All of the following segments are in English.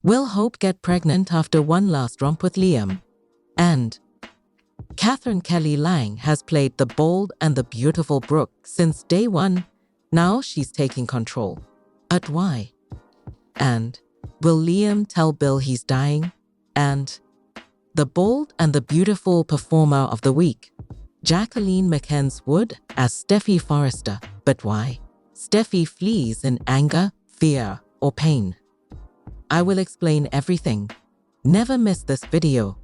Will Hope get pregnant after one last romp with Liam? And Catherine Kelly Lang has played the bold and the beautiful Brooke since day one. Now she's taking control. But why? And will Liam tell Bill he's dying? And the bold and the beautiful performer of the week, Jacqueline McKenzie Wood as Steffi Forrester. But why? Steffi flees in anger, fear, or pain. I will explain everything. Never miss this video.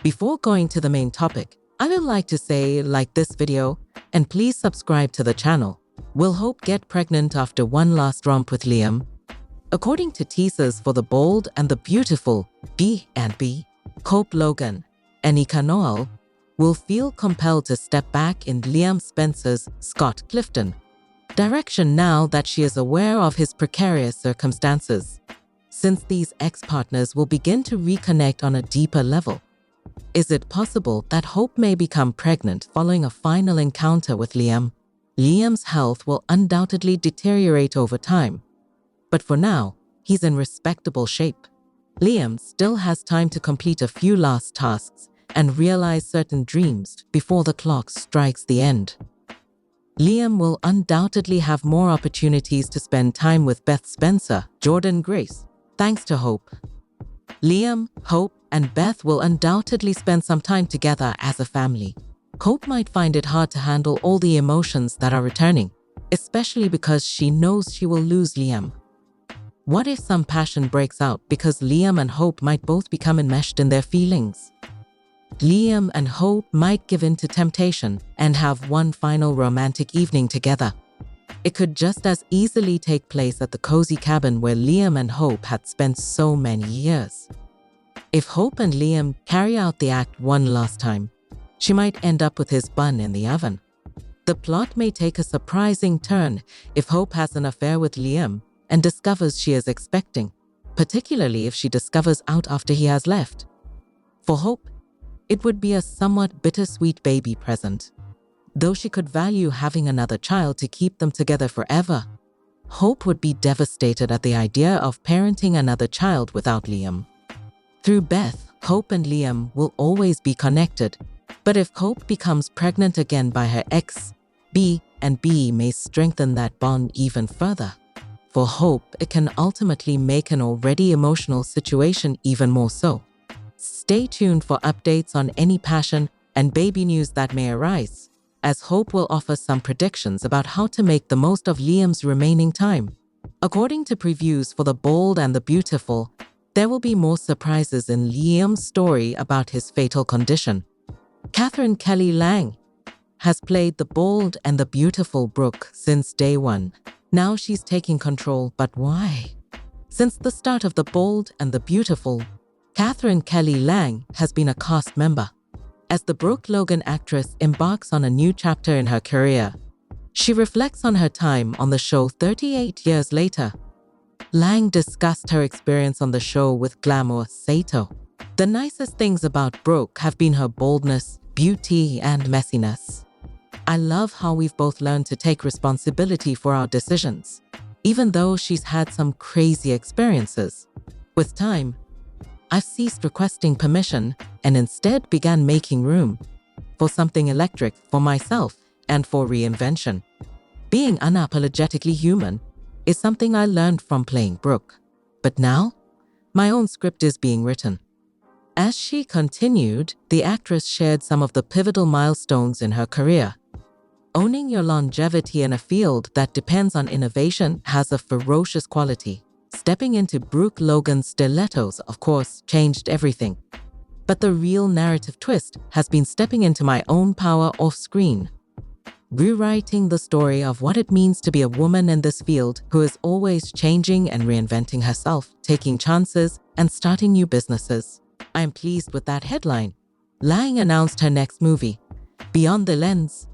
Before going to the main topic, I would like to say like this video and please subscribe to the channel. Will Hope get pregnant after one last romp with Liam? According to teasers for the bold and the beautiful B&B, Hope Logan and Ika Noel will feel compelled to step back in Liam Spencer's Scott Clifton direction now that she is aware of his precarious circumstances, since these ex-partners will begin to reconnect on a deeper level. Is it possible that Hope may become pregnant following a final encounter with Liam? Liam's health will undoubtedly deteriorate over time, but for now, he's in respectable shape. Liam still has time to complete a few last tasks and realize certain dreams before the clock strikes the end. Liam will undoubtedly have more opportunities to spend time with Beth Spencer, Jordan Grace, thanks to Hope. Liam, Hope, and Beth will undoubtedly spend some time together as a family. Hope might find it hard to handle all the emotions that are returning, especially because she knows she will lose Liam. What if some passion breaks out because Liam and Hope might both become enmeshed in their feelings? Liam and Hope might give in to temptation and have one final romantic evening together. It could just as easily take place at the cozy cabin where Liam and Hope had spent so many years. If Hope and Liam carry out the act one last time, she might end up with his bun in the oven. The plot may take a surprising turn if Hope has an affair with Liam and discovers she is expecting, particularly if she discovers out after he has left. For Hope, it would be a somewhat bittersweet baby present. Though she could value having another child to keep them together forever, Hope would be devastated at the idea of parenting another child without Liam. Through Beth, Hope and Liam will always be connected, but if Hope becomes pregnant again by her ex, B&B may strengthen that bond even further. For Hope, it can ultimately make an already emotional situation even more so. Stay tuned for updates on any passion and baby news that may arise, as Hope will offer some predictions about how to make the most of Liam's remaining time. According to previews for The Bold and the Beautiful, there will be more surprises in Liam's story about his fatal condition. Catherine Kelly Lang has played the bold and the beautiful Brooke since day one. Now she's taking control, but why? Since the start of The Bold and the Beautiful, Catherine Kelly Lang has been a cast member. As the Brooke Logan actress embarks on a new chapter in her career, she reflects on her time on the show 38 years later. Lang discussed her experience on the show with Glamour Sato. The nicest things about Brooke have been her boldness, beauty, and messiness. I love how we've both learned to take responsibility for our decisions, even though she's had some crazy experiences. With time, I've ceased requesting permission and instead began making room for something electric for myself and for reinvention. Being unapologetically human is something I learned from playing Brooke, but now my own script is being written. As she continued, the actress shared some of the pivotal milestones in her career. Owning your longevity in a field that depends on innovation has a ferocious quality. Stepping into Brooke Logan's stilettos, of course, changed everything. But the real narrative twist has been stepping into my own power off-screen. Rewriting the story of what it means to be a woman in this field who is always changing and reinventing herself, taking chances, and starting new businesses. I am pleased with that headline. Lang announced her next movie, Beyond the Lens.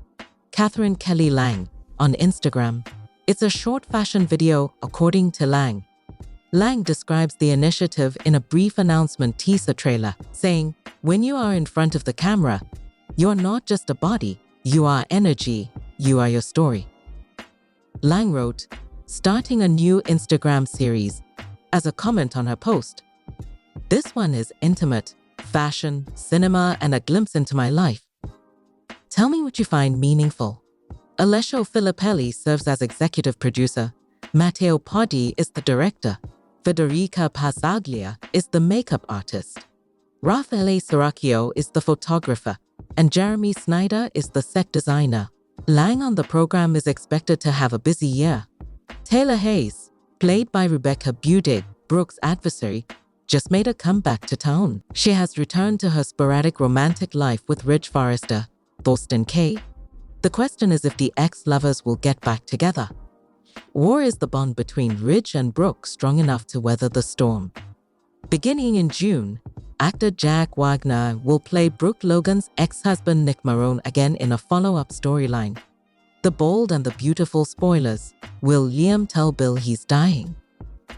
Catherine Kelly Lang, on Instagram. It's a short fashion video, according to Lang. Lang describes the initiative in a brief announcement teaser trailer, saying, "When you are in front of the camera, you're not just a body, you are energy, you are your story." Lang wrote, "Starting a new Instagram series, as a comment on her post. "This one is intimate, fashion, cinema, and a glimpse into my life. Tell me what you find meaningful." Alessio Filippelli serves as executive producer. Matteo Podi is the director. Federica Pazzaglia is the makeup artist. Raffaele Serracchio is the photographer. And Jeremy Snyder is the set designer. Lang on the program is expected to have a busy year. Taylor Hayes, played by Rebecca Budig, Brooke's adversary, just made a comeback to town. She has returned to her sporadic romantic life with Ridge Forrester, Thorsten Kaye. The question is if the ex-lovers will get back together. Or is the bond between Ridge and Brooke strong enough to weather the storm? Beginning in June, actor Jack Wagner will play Brooke Logan's ex-husband Nick Marone again in a follow-up storyline. The bold and the beautiful spoilers. Will Liam tell Bill he's dying?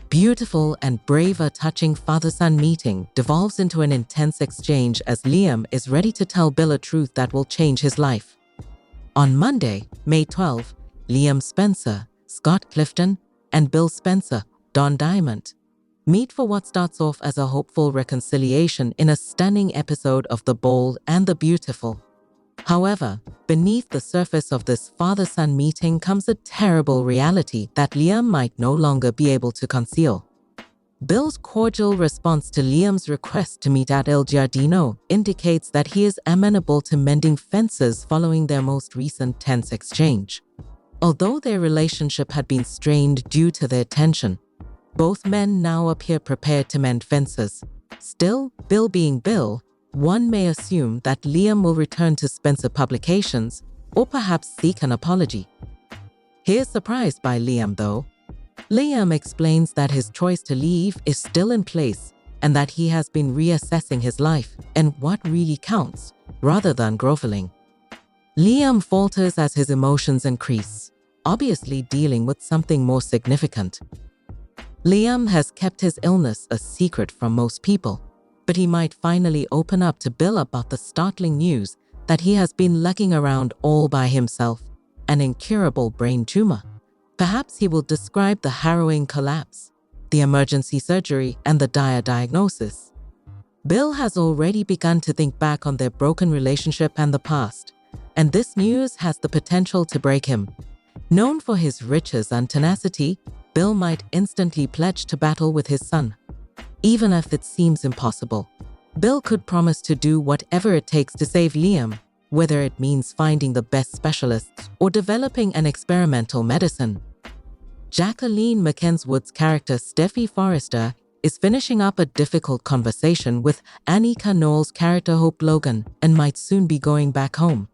Beautiful and brave, a touching father-son meeting devolves into an intense exchange as Liam is ready to tell Bill a truth that will change his life. On Monday, May 12, Liam Spencer, Scott Clifton, and Bill Spencer, Don Diamond, meet for what starts off as a hopeful reconciliation in a stunning episode of The Bold and the Beautiful. However, beneath the surface of this father-son meeting comes a terrible reality that Liam might no longer be able to conceal. Bill's cordial response to Liam's request to meet at El Giardino indicates that he is amenable to mending fences following their most recent tense exchange. Although their relationship had been strained due to their tension, both men now appear prepared to mend fences. Still, Bill being Bill, one may assume that Liam will return to Spencer Publications or perhaps seek an apology. He is surprised by Liam, though. Liam explains that his choice to leave is still in place and that he has been reassessing his life and what really counts, rather than groveling. Liam falters as his emotions increase, obviously dealing with something more significant. Liam has kept his illness a secret from most people, but he might finally open up to Bill about the startling news that he has been lugging around all by himself, an incurable brain tumor. Perhaps he will describe the harrowing collapse, the emergency surgery, and the dire diagnosis. Bill has already begun to think back on their broken relationship and the past, and this news has the potential to break him. Known for his riches and tenacity, Bill might instantly pledge to battle with his son. Even if it seems impossible, Bill could promise to do whatever it takes to save Liam, whether it means finding the best specialists or developing an experimental medicine. Jacqueline McKenzie-Wood's character Steffi Forrester is finishing up a difficult conversation with Annika Noel's character Hope Logan and might soon be going back home.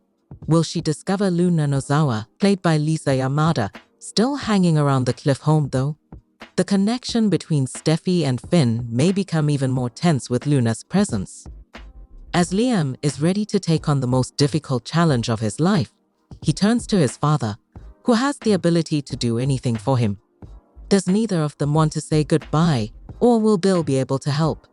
Will she discover Luna Nozawa, played by Lisa Yamada, still hanging around the cliff home though? The connection between Steffi and Finn may become even more tense with Luna's presence. As Liam is ready to take on the most difficult challenge of his life, he turns to his father, who has the ability to do anything for him. Does neither of them want to say goodbye, or will Bill be able to help?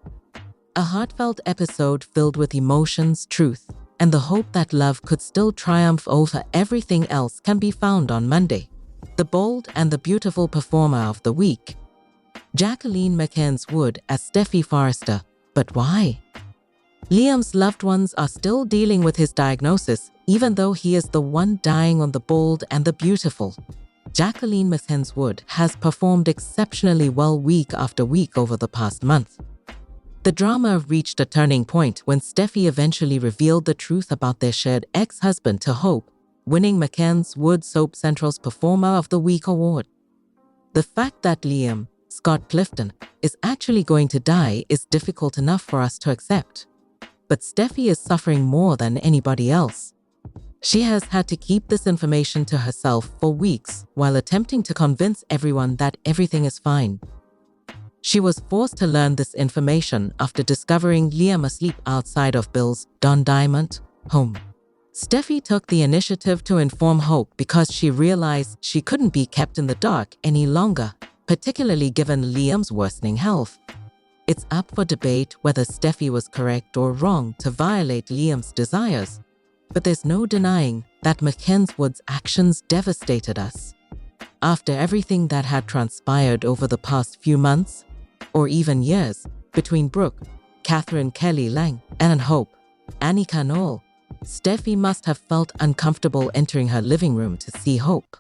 A heartfelt episode filled with emotions, truth, and the hope that love could still triumph over everything else can be found on Monday. The Bold and the Beautiful Performer of the Week. Jacqueline McKenzie-Wood as Steffi Forrester. But why? Liam's loved ones are still dealing with his diagnosis, even though he is the one dying on The Bold and the Beautiful. Jacqueline McKenzie-Wood has performed exceptionally well week after week over the past month. The drama reached a turning point when Steffi eventually revealed the truth about their shared ex-husband to Hope, winning McKenzie-Wood Soap Central's Performer of the Week award. The fact that Liam, Scott Clifton, is actually going to die is difficult enough for us to accept. But Steffi is suffering more than anybody else. She has had to keep this information to herself for weeks while attempting to convince everyone that everything is fine. She was forced to learn this information after discovering Liam asleep outside of Bill's Don Diamond home. Steffi took the initiative to inform Hope because she realized she couldn't be kept in the dark any longer, particularly given Liam's worsening health. It's up for debate whether Steffi was correct or wrong to violate Liam's desires, but there's no denying that McKenzie-Wood's actions devastated us. After everything that had transpired over the past few months, or even years, between Brooke, Catherine Kelly Lang, and Hope, Annika Noel. Steffi must have felt uncomfortable entering her living room to see Hope.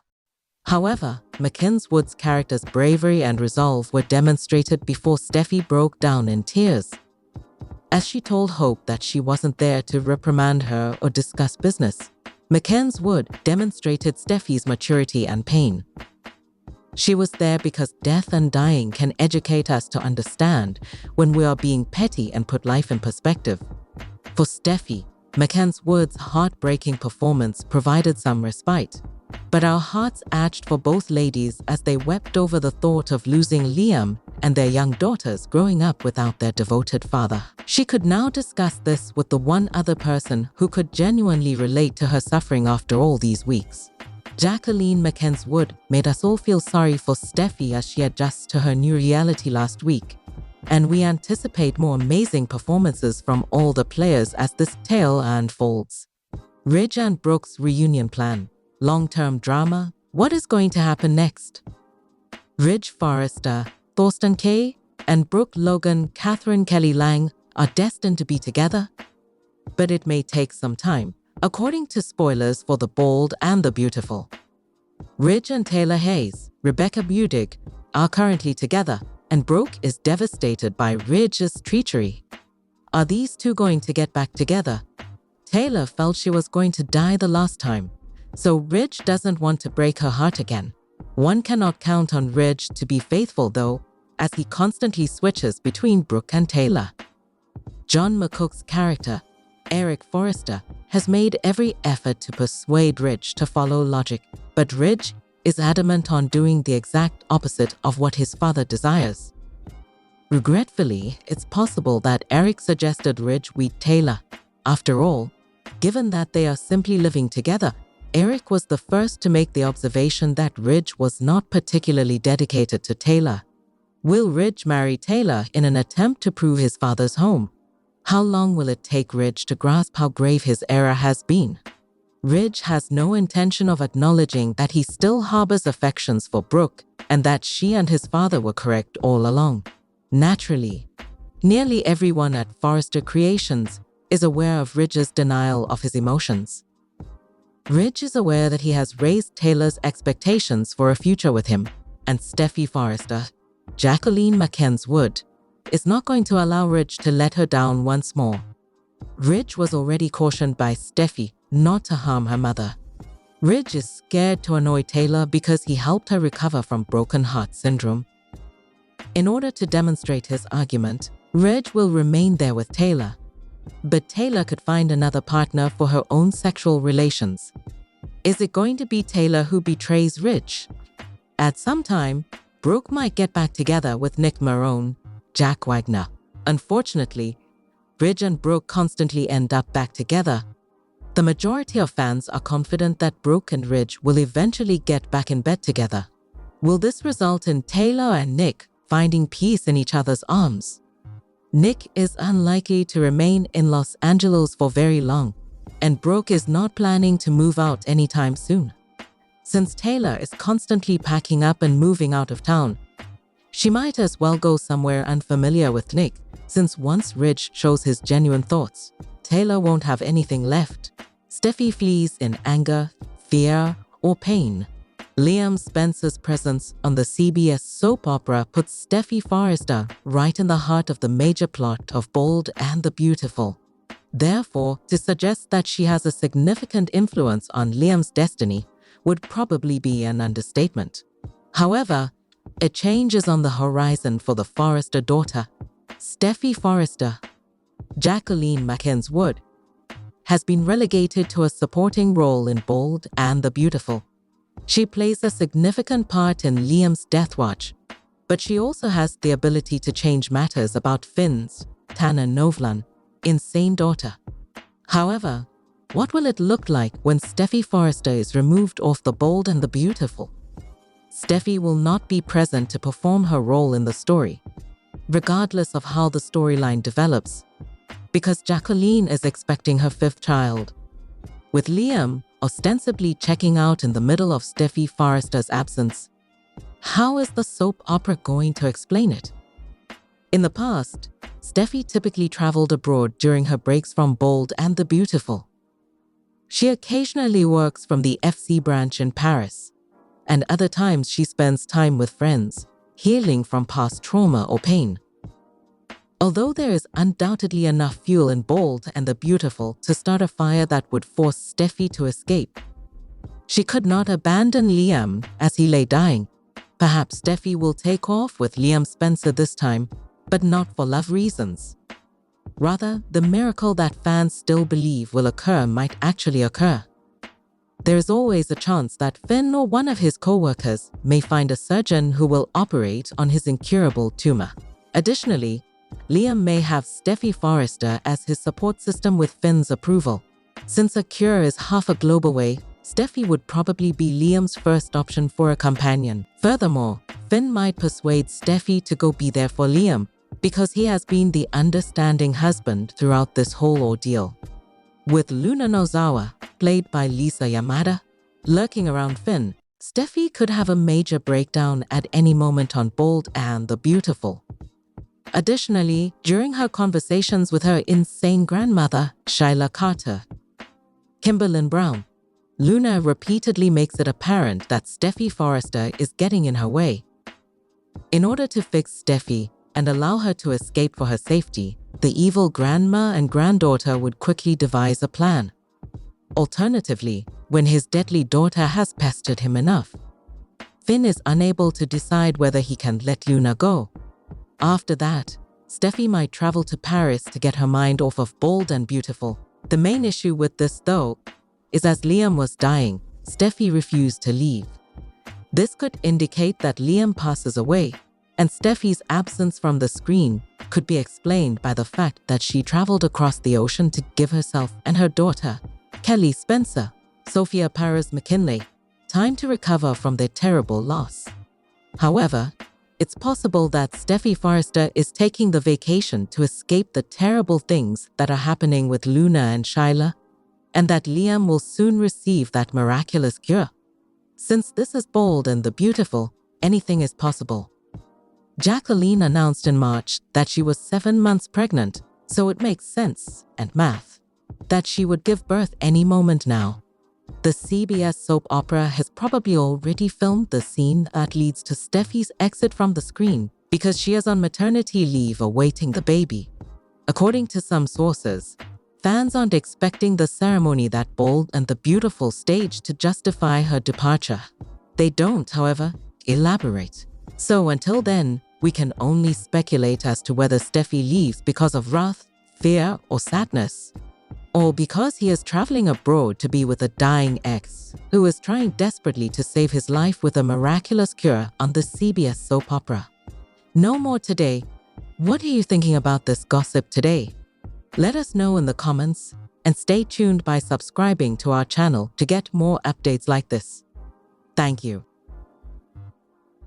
However, Mackenzie Wood's character's bravery and resolve were demonstrated before Steffi broke down in tears. As she told Hope that she wasn't there to reprimand her or discuss business, Mackenzie Wood demonstrated Steffi's maturity and pain. She was there because death and dying can educate us to understand when we are being petty and put life in perspective. For Steffi, Mackenzie Wood's heartbreaking performance provided some respite. But our hearts ached for both ladies as they wept over the thought of losing Liam and their young daughters growing up without their devoted father. She could now discuss this with the one other person who could genuinely relate to her suffering after all these weeks. Jacqueline Mackenzie Wood made us all feel sorry for Steffi as she adjusts to her new reality last week. And we anticipate more amazing performances from all the players as this tale unfolds. Ridge and Brooke's reunion plan. Long-term drama. What is going to happen next? Ridge Forrester, Thorsten Kaye, and Brooke Logan, Catherine Kelly Lang are destined to be together. But it may take some time, according to spoilers for The Bold and the Beautiful. Ridge and Taylor Hayes, Rebecca Budig, are currently together, and Brooke is devastated by Ridge's treachery. Are these two going to get back together? Taylor felt she was going to die the last time, so Ridge doesn't want to break her heart again. One cannot count on Ridge to be faithful though, as he constantly switches between Brooke and Taylor. John McCook's character, Eric Forrester, has made every effort to persuade Ridge to follow logic, but Ridge is adamant on doing the exact opposite of what his father desires. Regretfully, it's possible that Eric suggested Ridge meet Taylor. After all, given that they are simply living together, Eric was the first to make the observation that Ridge was not particularly dedicated to Taylor. Will Ridge marry Taylor in an attempt to prove his father's home? How long will it take Ridge to grasp how grave his error has been? Ridge has no intention of acknowledging that he still harbors affections for Brooke and that she and his father were correct all along. Naturally, nearly everyone at Forrester Creations is aware of Ridge's denial of his emotions. Ridge is aware that he has raised Taylor's expectations for a future with him, and Steffi Forrester, Jacqueline Mackenzie Wood, is not going to allow Ridge to let her down once more. Ridge was already cautioned by Steffi not to harm her mother. Ridge is scared to annoy Taylor because he helped her recover from broken heart syndrome. In order to demonstrate his argument, Ridge will remain there with Taylor. But Taylor could find another partner for her own sexual relations. Is it going to be Taylor who betrays Ridge? At some time, Brooke might get back together with Nick Marone, Jack Wagner. Unfortunately, Ridge and Brooke constantly end up back together. The majority of fans are confident that Brooke and Ridge will eventually get back in bed together. Will this result in Taylor and Nick finding peace in each other's arms? Nick is unlikely to remain in Los Angeles for very long, and Brooke is not planning to move out anytime soon. Since Taylor is constantly packing up and moving out of town, she might as well go somewhere unfamiliar with Nick, since once Ridge shows his genuine thoughts, Taylor won't have anything left. Steffi flees in anger, fear, or pain. Liam Spencer's presence on the CBS soap opera puts Steffi Forrester right in the heart of the major plot of Bold and the Beautiful. Therefore, to suggest that she has a significant influence on Liam's destiny would probably be an understatement. However, a change is on the horizon for the Forrester daughter. Steffi Forrester, Jacqueline Mackenzie Wood, has been relegated to a supporting role in Bold and the Beautiful. She plays a significant part in Liam's death watch, but she also has the ability to change matters about Finn's, Tanner Novlan, insane daughter. However, what will it look like when Steffi Forrester is removed off the Bold and the Beautiful? Steffi will not be present to perform her role in the story, regardless of how the storyline develops, because Jacqueline is expecting her 5th child. With Liam ostensibly checking out in the middle of Steffi Forrester's absence, how is the soap opera going to explain it? In the past, Steffi typically traveled abroad during her breaks from Bold and the Beautiful. She occasionally works from the FC branch in Paris, and other times she spends time with friends, healing from past trauma or pain. Although there is undoubtedly enough fuel in Bold and the Beautiful to start a fire that would force Steffi to escape, she could not abandon Liam as he lay dying. Perhaps Steffi will take off with Liam Spencer this time, but not for love reasons. Rather, the miracle that fans still believe will occur might actually occur. There is always a chance that Finn or one of his co-workers may find a surgeon who will operate on his incurable tumor. Additionally, Liam may have Steffi Forrester as his support system with Finn's approval. Since a cure is half a globe away, Steffi would probably be Liam's first option for a companion. Furthermore, Finn might persuade Steffi to go be there for Liam because he has been the understanding husband throughout this whole ordeal. With Luna Nozawa, played by Lisa Yamada, lurking around Finn, Steffi could have a major breakdown at any moment on Bold and the Beautiful. Additionally, during her conversations with her insane grandmother, Shyla Carter, Kimberlyn Brown, Luna repeatedly makes it apparent that Steffi Forrester is getting in her way. In order to fix Steffi and allow her to escape for her safety, the evil grandma and granddaughter would quickly devise a plan. Alternatively, when his deadly daughter has pestered him enough, Finn is unable to decide whether he can let Luna go. After that, Steffi might travel to Paris to get her mind off of Bold and Beautiful. The main issue with this, though, is as Liam was dying, Steffi refused to leave. This could indicate that Liam passes away, and Steffi's absence from the screen could be explained by the fact that she traveled across the ocean to give herself and her daughter, Kelly Spencer, Sophia Paris McKinley, time to recover from their terrible loss. However, it's possible that Steffi Forrester is taking the vacation to escape the terrible things that are happening with Luna and Shyla, and that Liam will soon receive that miraculous cure. Since this is Bold and the Beautiful, anything is possible. Jacqueline announced in March that she was 7 months pregnant, so it makes sense, and math, that she would give birth any moment now. The CBS soap opera has probably already filmed the scene that leads to Steffi's exit from the screen because she is on maternity leave awaiting the baby. According to some sources, fans aren't expecting the ceremony that Bold and the Beautiful stage to justify her departure. They don't, however, elaborate. So until then, we can only speculate as to whether Steffi leaves because of wrath, fear, or sadness, or because he is traveling abroad to be with a dying ex who is trying desperately to save his life with a miraculous cure on the CBS soap opera. No more today. What are you thinking about this gossip today? Let us know in the comments, and stay tuned by subscribing to our channel to get more updates like this. Thank you.